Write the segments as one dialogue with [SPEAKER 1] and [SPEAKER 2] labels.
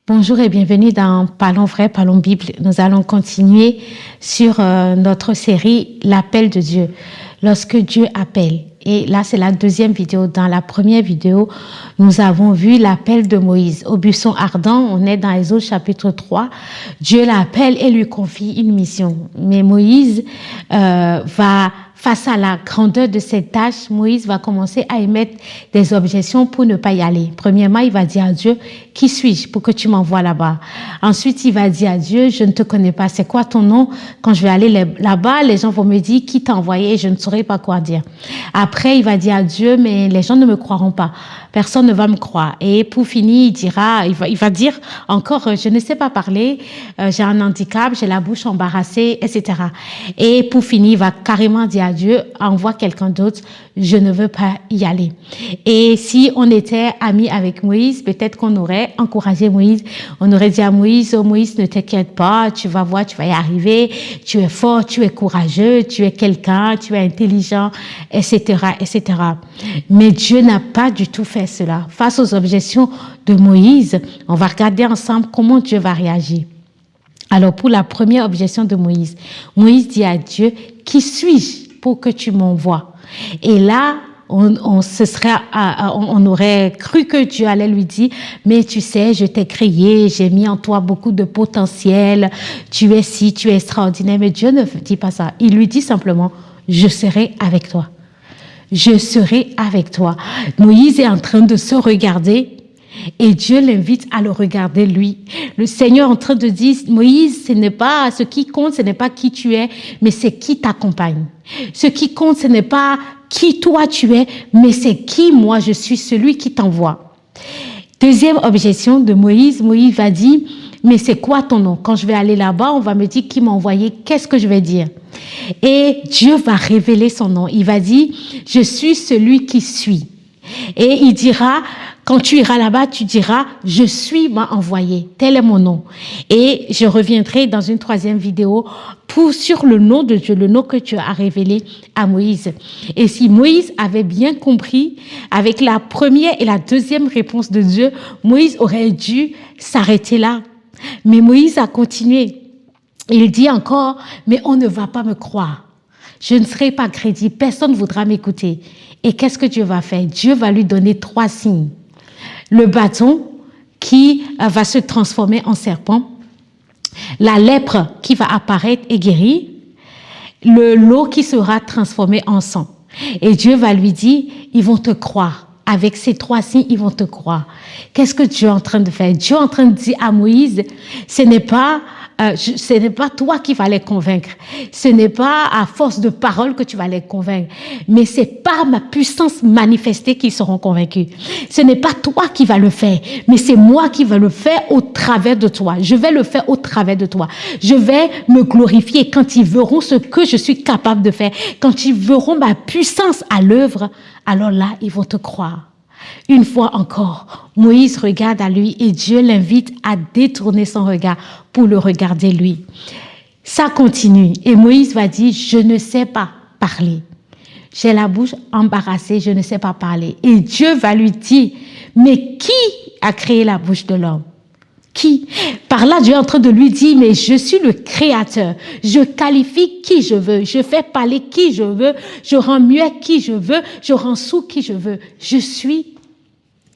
[SPEAKER 1] Bonjour et bienvenue dans Parlons vrai, parlons Bible. Nous allons continuer sur notre série L'appel de Dieu, lorsque Dieu appelle. Et là, c'est la deuxième vidéo. Dans la première vidéo, nous avons vu l'appel de Moïse au buisson ardent. On est dans Exode chapitre 3. Dieu l'appelle et lui confie une mission. Mais Moïse face à la grandeur de cette tâche, Moïse va commencer à émettre des objections pour ne pas y aller. Premièrement, il va dire à Dieu, qui suis-je pour que tu m'envoies là-bas? Ensuite, il va dire à Dieu, je ne te connais pas, c'est quoi ton nom? Quand je vais aller là-bas, les gens vont me dire, qui t'a envoyé? Et je ne saurais pas quoi dire. Après, il va dire à Dieu, mais les gens ne me croiront pas. Personne ne va me croire. Et pour finir, il va dire encore, je ne sais pas parler, j'ai un handicap, j'ai la bouche embarrassée, etc. Et pour finir, il va carrément dire à Dieu, envoie quelqu'un d'autre, je ne veux pas y aller. Et si on était amis avec Moïse, peut-être qu'on aurait encouragé Moïse, on aurait dit à Moïse, oh Moïse, ne t'inquiète pas, tu vas voir, tu vas y arriver, tu es fort, tu es courageux, tu es quelqu'un, tu es intelligent, etc., etc. Mais Dieu n'a pas du tout fait cela. Face aux objections de Moïse, on va regarder ensemble comment Dieu va réagir. Alors, pour la première objection de Moïse, Moïse dit à Dieu, qui suis-je pour que tu m'envoies? Et là, on aurait cru que Dieu allait lui dire, mais tu sais, je t'ai créé, j'ai mis en toi beaucoup de potentiel, tu es ci, tu es extraordinaire. Mais Dieu ne dit pas ça. Il lui dit simplement, je serai avec toi. Je serai avec toi. Moïse est en train de se regarder et Dieu l'invite à le regarder lui. Le Seigneur est en train de dire, Moïse, ce qui compte, ce n'est pas qui tu es, mais c'est qui t'accompagne. Ce qui compte, ce n'est pas qui toi tu es, mais c'est qui moi je suis, celui qui t'envoie. Deuxième objection de Moïse, Moïse va dire, mais c'est quoi ton nom? Quand je vais aller là-bas, on va me dire qui m'a envoyé, qu'est-ce que je vais dire? Et Dieu va révéler son nom. Il va dire, je suis celui qui suis. Et il dira, quand tu iras là-bas, tu diras, je suis m'a envoyé. Tel est mon nom. Et je reviendrai dans une troisième vidéo sur le nom de Dieu, le nom que Dieu a révélé à Moïse. Et si Moïse avait bien compris, avec la première et la deuxième réponse de Dieu, Moïse aurait dû s'arrêter là. Mais Moïse a continué. Il dit encore, mais on ne va pas me croire. Je ne serai pas crédible, personne ne voudra m'écouter. Et qu'est-ce que Dieu va faire? Dieu va lui donner 3 signes. Le bâton qui va se transformer en serpent, la lèpre qui va apparaître et guérir, l'eau qui sera transformée en sang. Et Dieu va lui dire, ils vont te croire. Avec ces 3 signes, ils vont te croire. Qu'est-ce que Dieu est en train de faire? Dieu est en train de dire à Moïse, ce n'est pas toi qui vas les convaincre. Ce n'est pas à force de paroles que tu vas les convaincre. Mais c'est par ma puissance manifestée qu'ils seront convaincus. Ce n'est pas toi qui vas le faire, mais c'est moi qui vais le faire au travers de toi. Je vais le faire au travers de toi. Je vais me glorifier quand ils verront ce que je suis capable de faire. Quand ils verront ma puissance à l'œuvre, alors là, ils vont te croire. Une fois encore, Moïse regarde à lui et Dieu l'invite à détourner son regard pour le regarder lui. Ça continue et Moïse va dire, je ne sais pas parler. J'ai la bouche embarrassée, je ne sais pas parler. Et Dieu va lui dire, mais qui a créé la bouche de l'homme? Qui? Par là, Dieu est en train de lui dire, mais je suis le créateur. Je qualifie qui je veux. Je fais parler qui je veux. Je rends muet qui je veux. Je rends sourd qui je veux. Je suis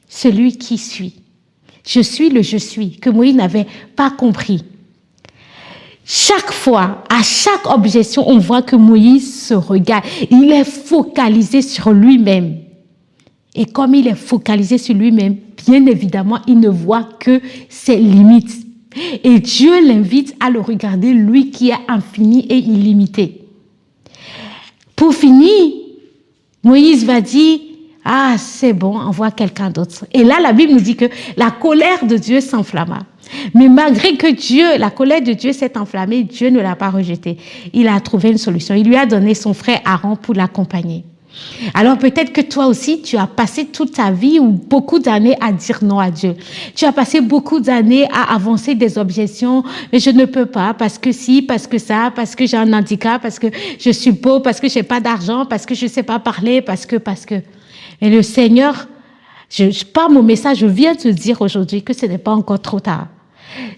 [SPEAKER 1] celui qui suis. Je suis le je suis, que Moïse n'avait pas compris. Chaque fois, à chaque objection, on voit que Moïse se regarde. Il est focalisé sur lui-même. Et comme il est focalisé sur lui-même, bien évidemment, il ne voit que ses limites. Et Dieu l'invite à le regarder, lui qui est infini et illimité. Pour finir, Moïse va dire, ah, c'est bon, envoie quelqu'un d'autre. Et là, la Bible nous dit que la colère de Dieu s'enflamma. Mais malgré que la colère de Dieu s'est enflammée, Dieu ne l'a pas rejeté. Il a trouvé une solution. Il lui a donné son frère Aaron pour l'accompagner. Alors peut-être que toi aussi, tu as passé toute ta vie ou beaucoup d'années à dire non à Dieu. Tu as passé beaucoup d'années à avancer des objections, mais je ne peux pas parce que si, parce que ça, parce que j'ai un handicap, parce que je suis pauvre, parce que j'ai pas d'argent, parce que je sais pas parler, parce que. Et le Seigneur, par mon message, je viens te dire aujourd'hui que ce n'est pas encore trop tard.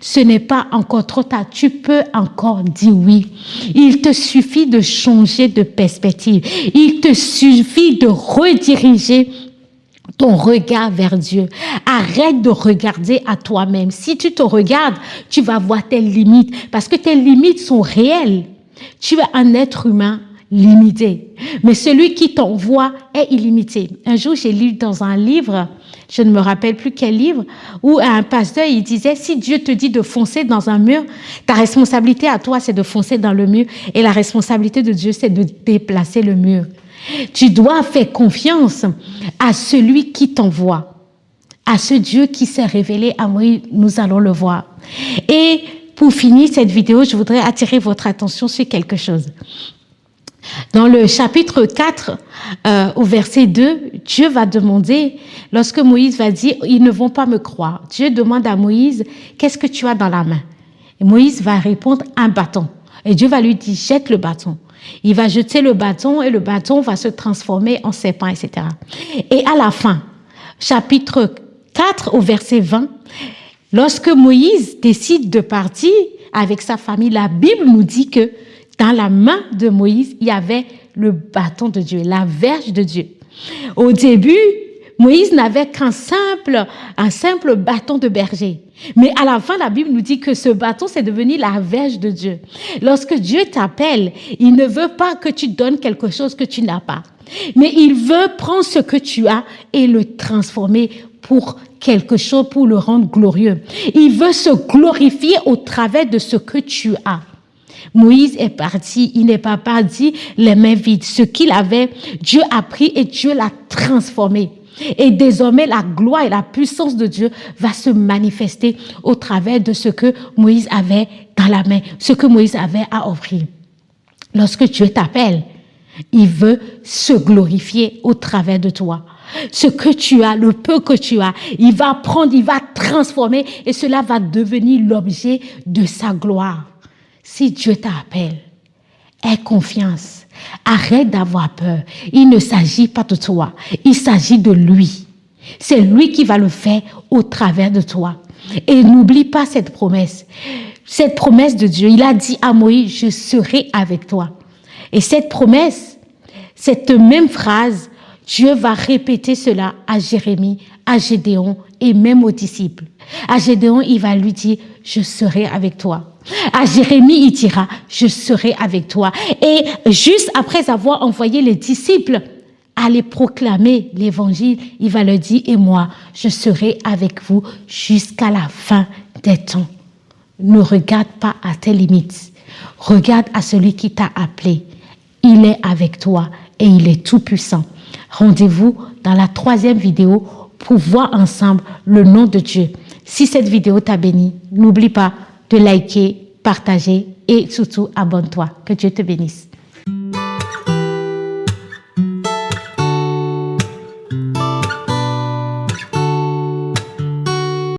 [SPEAKER 1] ce n'est pas encore trop tard. Tu peux encore dire oui. Il te suffit de changer de perspective. Il te suffit de rediriger ton regard vers Dieu. Arrête de regarder à toi-même. Si tu te regardes, tu vas voir tes limites parce que tes limites sont réelles. Tu es un être humain limité. Mais celui qui t'envoie est illimité. Un jour, j'ai lu dans un livre, je ne me rappelle plus quel livre, où un pasteur, il disait, si Dieu te dit de foncer dans un mur, ta responsabilité à toi, c'est de foncer dans le mur et la responsabilité de Dieu, c'est de déplacer le mur. Tu dois faire confiance à celui qui t'envoie, à ce Dieu qui s'est révélé à Moïse, nous allons le voir. Et pour finir cette vidéo, je voudrais attirer votre attention sur quelque chose. Dans le chapitre 4, au verset 2, Dieu va demander, lorsque Moïse va dire, ils ne vont pas me croire. Dieu demande à Moïse, qu'est-ce que tu as dans la main? Et Moïse va répondre, un bâton. Et Dieu va lui dire, jette le bâton. Il va jeter le bâton et le bâton va se transformer en serpent, etc. Et à la fin, chapitre 4 au verset 20, lorsque Moïse décide de partir avec sa famille, la Bible nous dit que dans la main de Moïse, il y avait le bâton de Dieu, la verge de Dieu. Au début, Moïse n'avait qu'un simple bâton de berger. Mais à la fin, la Bible nous dit que ce bâton, c'est devenu la verge de Dieu. Lorsque Dieu t'appelle, il ne veut pas que tu donnes quelque chose que tu n'as pas. Mais il veut prendre ce que tu as et le transformer pour quelque chose, pour le rendre glorieux. Il veut se glorifier au travers de ce que tu as. Moïse est parti, il n'est pas parti les mains vides. Ce qu'il avait, Dieu a pris et Dieu l'a transformé. Et désormais, la gloire et la puissance de Dieu va se manifester au travers de ce que Moïse avait dans la main, ce que Moïse avait à offrir. Lorsque Dieu t'appelle, il veut se glorifier au travers de toi. Ce que tu as, le peu que tu as, il va prendre, il va transformer et cela va devenir l'objet de sa gloire. Si Dieu t'appelle, aie confiance. Arrête d'avoir peur. Il ne s'agit pas de toi. Il s'agit de lui. C'est lui qui va le faire au travers de toi. Et n'oublie pas cette promesse. Cette promesse de Dieu. Il a dit à Moïse, je serai avec toi. Et cette promesse, cette même phrase, Dieu va répéter cela à Jérémie, à Gédéon et même aux disciples. À Gédéon, il va lui dire, je serai avec toi. À Jérémie, il dira, je serai avec toi. Et juste après avoir envoyé les disciples à aller proclamer l'évangile, il va leur dire, et moi, je serai avec vous jusqu'à la fin des temps. Ne regarde pas à tes limites. Regarde à celui qui t'a appelé. Il est avec toi et il est tout puissant. Rendez-vous dans la 3e vidéo pour voir ensemble le nom de Dieu. Si cette vidéo t'a béni, n'oublie pas de liker, partager et surtout abonne-toi. Que Dieu te bénisse.